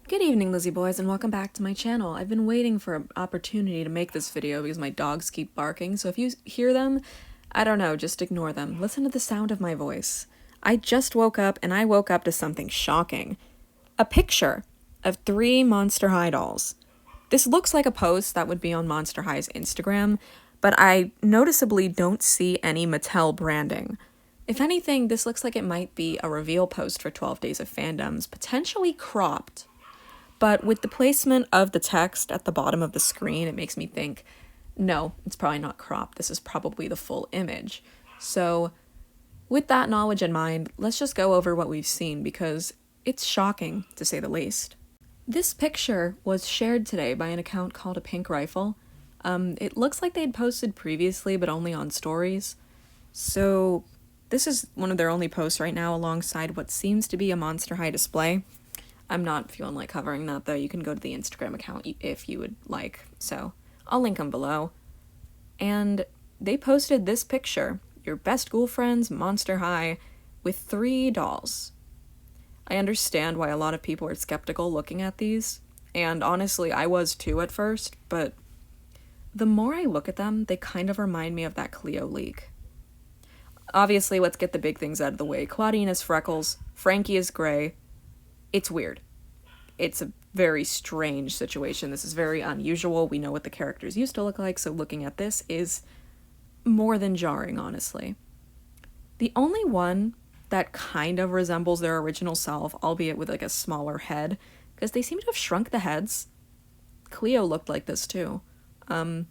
Good evening, Lizzie boys, and welcome back to my channel. I've been waiting for an opportunity to make this video because my dogs keep barking, so if you hear them, I don't know, just ignore them. Listen to the sound of my voice. I just woke up, and I woke up to something shocking. A picture of 3 Monster High dolls. This looks like a post that would be on Monster High's Instagram, but I noticeably don't see any Mattel branding. If anything, this looks like it might be a reveal post for 12 Days of Fandoms, potentially cropped. But with the placement of the text at the bottom of the screen, it makes me think, no, it's probably not cropped. This is probably the full image. So with that knowledge in mind, let's just go over what we've seen because it's shocking, to say the least. This picture was shared today by an account called A Pink Rifle. It looks like they'd posted previously, but only on stories. So this is one of their only posts right now alongside what seems to be a Monster High display. I'm not feeling like covering that, though. You can go to the Instagram account if you would like, so I'll link them below. And they posted this picture, your best ghoul friends, Monster High, with 3 dolls. I understand why a lot of people are skeptical looking at these, and honestly, I was too at first, but the more I look at them, they kind of remind me of that Cleo leak. Obviously, let's get the big things out of the way. Clawdeen has freckles, Frankie is gray. It's weird. It's a very strange situation. This is very unusual. We know what the characters used to look like, so looking at this is more than jarring, honestly. The only one that kind of resembles their original self, albeit with like a smaller head, because they seem to have shrunk the heads. Cleo looked like this too. Yeah,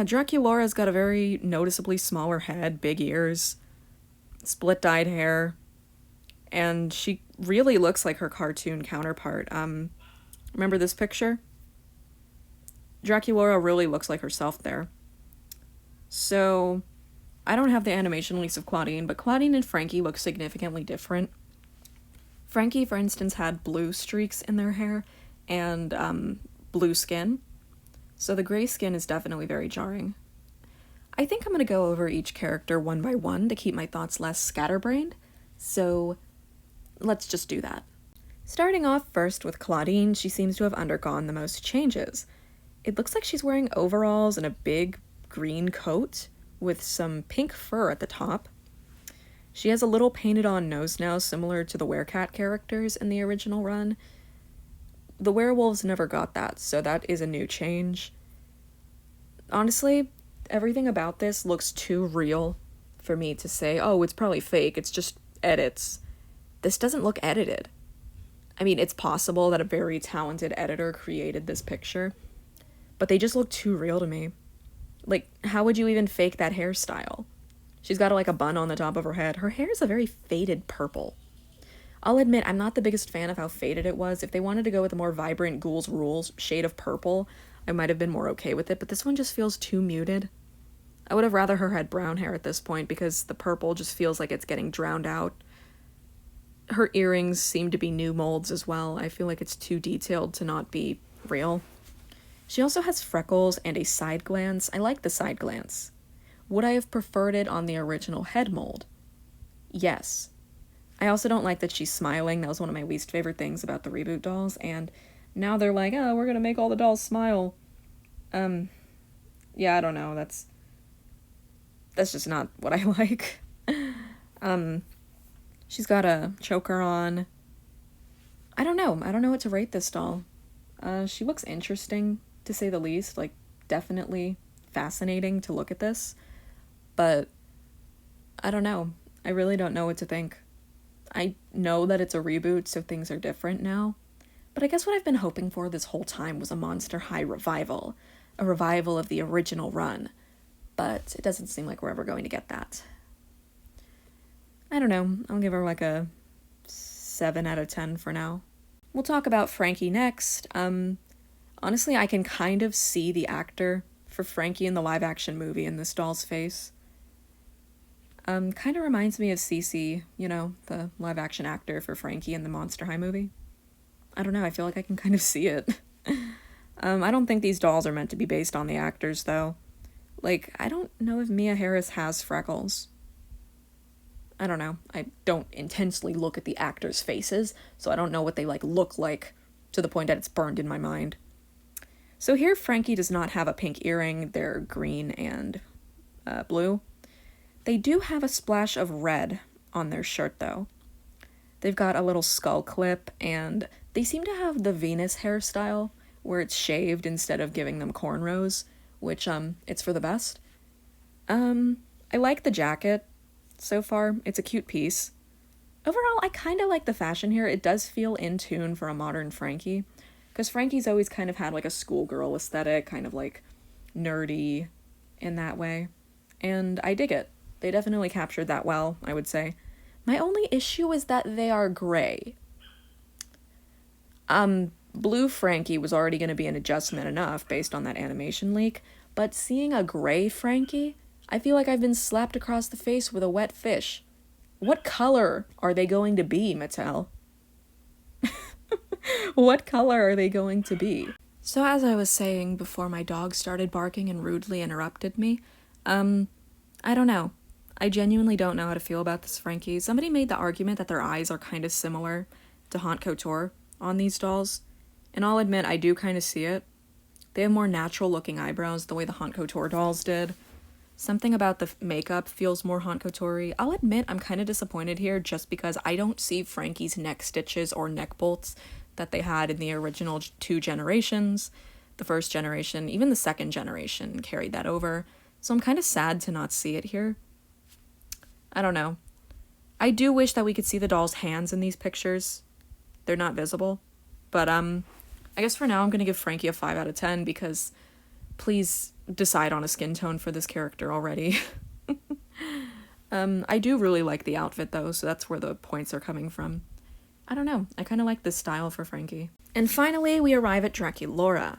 Draculaura's got a very noticeably smaller head, big ears, split-dyed hair, and she really looks like her cartoon counterpart. Remember this picture? Draculaura really looks like herself there. So, I don't have the animation links of Clawdeen, but Clawdeen and Frankie look significantly different. Frankie, for instance, had blue streaks in their hair and blue skin. So the gray skin is definitely very jarring. I think I'm going to go over each character one by one to keep my thoughts less scatterbrained. So let's just do that. Starting off first with Clawdeen, she seems to have undergone the most changes. It looks like she's wearing overalls and a big green coat with some pink fur at the top. She has a little painted on nose now, similar to the Werecat characters in the original run. The werewolves never got that, so that is a new change. Honestly, everything about this looks too real for me to say, oh, it's probably fake, it's just edits. This doesn't look edited. I mean, it's possible that a very talented editor created this picture, but they just look too real to me. Like, how would you even fake that hairstyle? She's got like a bun on the top of her head. Her hair is a very faded purple. I'll admit, I'm not the biggest fan of how faded it was. If they wanted to go with a more vibrant Ghouls Rules shade of purple, I might have been more okay with it, but this one just feels too muted. I would have rather her had brown hair at this point because the purple just feels like it's getting drowned out. Her earrings seem to be new molds as well. I feel like it's too detailed to not be real. She also has freckles and a side glance. I like the side glance. Would I have preferred it on the original head mold? Yes. I also don't like that she's smiling. That was one of my least favorite things about the reboot dolls, and now they're like, oh, we're gonna make all the dolls smile. Yeah, I don't know. That's just not what I like. She's got a choker on. I don't know what to rate this doll. She looks interesting, to say the least. Like, definitely fascinating to look at this. But I don't know. I really don't know what to think. I know that it's a reboot, so things are different now. But I guess what I've been hoping for this whole time was a Monster High revival. A revival of the original run. But it doesn't seem like we're ever going to get that. I don't know. I'll give her like a 7 out of 10 for now. We'll talk about Frankie next. Honestly, I can kind of see the actor for Frankie in the live-action movie in this doll's face. Kind of reminds me of Cece, you know, the live-action actor for Frankie in the Monster High movie. I don't know, I feel like I can kind of see it. I don't think these dolls are meant to be based on the actors, though. Like, I don't know if Mia Harris has freckles. I don't know. I don't intensely look at the actors' faces, so I don't know what they look like to the point that it's burned in my mind. So here Frankie does not have a pink earring. They're green and blue. They do have a splash of red on their shirt though. They've got a little skull clip, and they seem to have the Venus hairstyle where it's shaved instead of giving them cornrows, which it's for the best. I like the jacket so far. It's a cute piece. Overall, I kind of like the fashion here. It does feel in tune for a modern Frankie, because Frankie's always kind of had a schoolgirl aesthetic, kind of nerdy in that way. And I dig it. They definitely captured that well, I would say. My only issue is that they are gray. Blue Frankie was already going to be an adjustment enough based on that animation leak, but seeing a gray Frankie, I feel like I've been slapped across the face with a wet fish. What color are they going to be, Mattel? What color are they going to be? So as I was saying before my dog started barking and rudely interrupted me, I don't know. I genuinely don't know how to feel about this Frankie. Somebody made the argument that their eyes are kind of similar to Haute Couture on these dolls, and I'll admit I do kind of see it. They have more natural looking eyebrows the way the Haute Couture dolls did. Something about the makeup feels more Haute Couture-y. I'll admit I'm kind of disappointed here just because I don't see Frankie's neck stitches or neck bolts that they had in the original 2 generations. The first generation, even the second generation carried that over. So I'm kind of sad to not see it here. I don't know. I do wish that we could see the doll's hands in these pictures. They're not visible. But I guess for now I'm going to give Frankie a 5 out of 10 because please decide on a skin tone for this character already. I do really like the outfit though, so that's where the points are coming from. I don't know. I kind of like this style for Frankie. And finally, we arrive at Draculaura.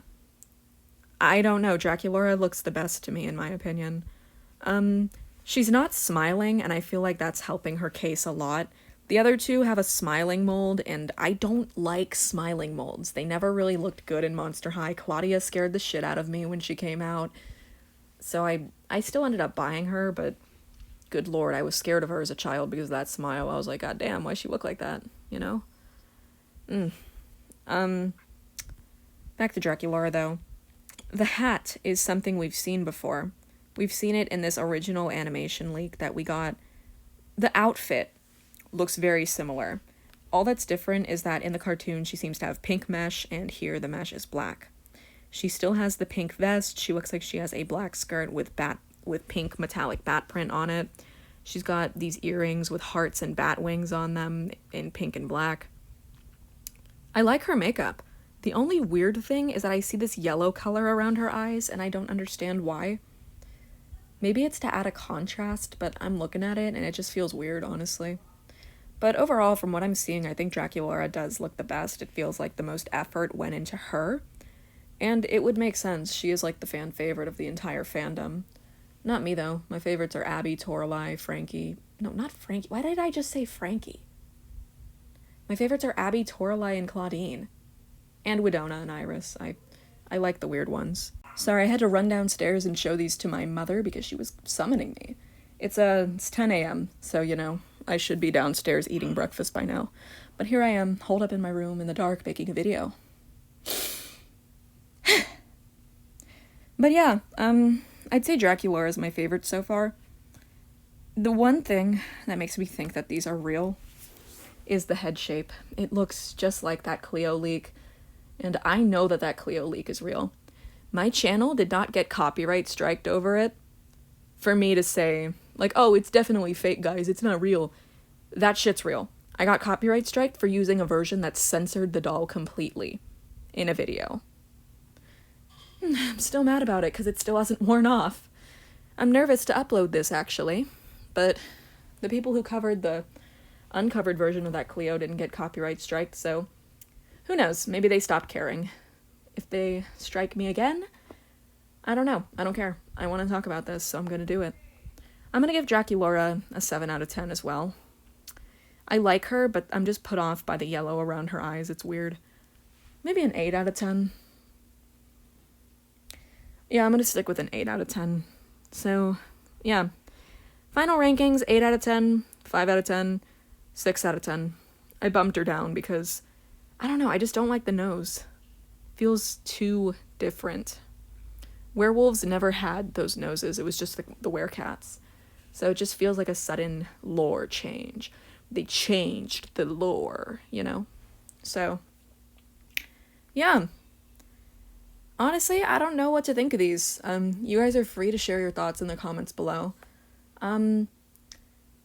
I don't know. Draculaura looks the best to me, in my opinion. She's not smiling, and I feel like that's helping her case a lot. The other two have a smiling mold, and I don't like smiling molds. They never really looked good in Monster High. Claudia scared the shit out of me when she came out. So I still ended up buying her, but good lord, I was scared of her as a child because of that smile. I was like, god damn, why she look like that, you know? Back to Draculaura, though. The hat is something we've seen before. We've seen it in this original animation leak that we got. The outfit looks very similar. All that's different is that in the cartoon she seems to have pink mesh, and here the mesh is black. She still has the pink vest. She looks like she has a black skirt with pink metallic bat print on it. She's got these earrings with hearts and bat wings on them in pink and black. I like her makeup. The only weird thing is that I see this yellow color around her eyes, and I don't understand why. Maybe it's to add a contrast, but I'm looking at it, and it just feels weird, honestly. But overall, from what I'm seeing, I think Draculaura does look the best. It feels like the most effort went into her. And it would make sense. She is like the fan favorite of the entire fandom. Not me, though. My favorites are Abby, Toralei, Frankie. No, not Frankie. Why did I just say Frankie? My favorites are Abby, Toralei, and Clawdeen. And Widona and Iris. I like the weird ones. Sorry, I had to run downstairs and show these to my mother because she was summoning me. It's 10 a.m., so, you know, I should be downstairs eating breakfast by now. But here I am, holed up in my room in the dark, making a video. But yeah, I'd say Draculaura is my favorite so far. The one thing that makes me think that these are real is the head shape. It looks just like that Cleo leak, and I know that that Cleo leak is real. My channel did not get copyright striked over it for me to say, like, oh, it's definitely fake, guys, it's not real. That shit's real. I got copyright striked for using a version that censored the doll completely in a video. I'm still mad about it because it still hasn't worn off. I'm nervous to upload this, actually, but the people who covered the uncovered version of that Cleo didn't get copyright striked, so who knows, maybe they stopped caring. If they strike me again, I don't know. I don't care. I want to talk about this, so I'm going to do it. I'm going to give Draculaura a 7 out of 10 as well. I like her, but I'm just put off by the yellow around her eyes. It's weird. Maybe an 8 out of 10. Yeah, I'm going to stick with an 8 out of 10. So, yeah. Final rankings, 8 out of 10 5 out of 10, 6 out of 10. I bumped her down because, I don't know, I just don't like the nose. Feels too different. Werewolves never had those noses. It was just the werecats. So it just feels like a sudden lore change. They changed the lore, you know? So, yeah. Honestly, I don't know what to think of these. You guys are free to share your thoughts in the comments below.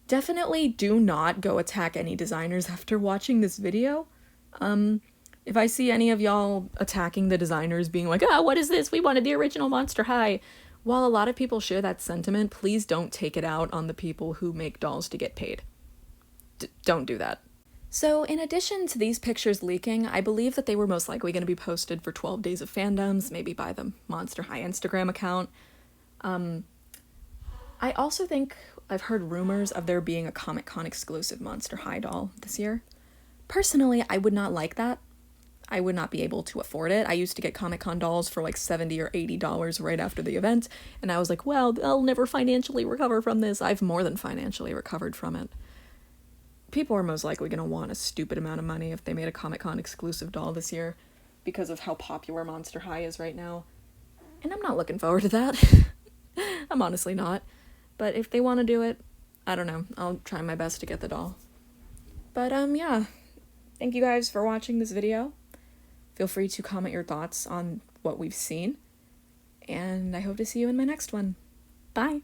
Definitely do not go attack any designers after watching this video. If I see any of y'all attacking the designers, being like, what is this? We wanted the original Monster High. While a lot of people share that sentiment, please don't take it out on the people who make dolls to get paid. Don't do that. So in addition to these pictures leaking, I believe that they were most likely going to be posted for 12 Days of Fandoms, maybe by the Monster High Instagram account. I also think I've heard rumors of there being a Comic-Con exclusive Monster High doll this year. Personally, I would not like that. I would not be able to afford it. I used to get Comic-Con dolls for like $70 or $80 right after the event, and I was like, well, I'll never financially recover from this. I've more than financially recovered from it. People are most likely going to want a stupid amount of money if they made a Comic-Con exclusive doll this year because of how popular Monster High is right now. And I'm not looking forward to that. I'm honestly not. But if they want to do it, I don't know. I'll try my best to get the doll. But, yeah. Thank you guys for watching this video. Feel free to comment your thoughts on what we've seen. And I hope to see you in my next one. Bye!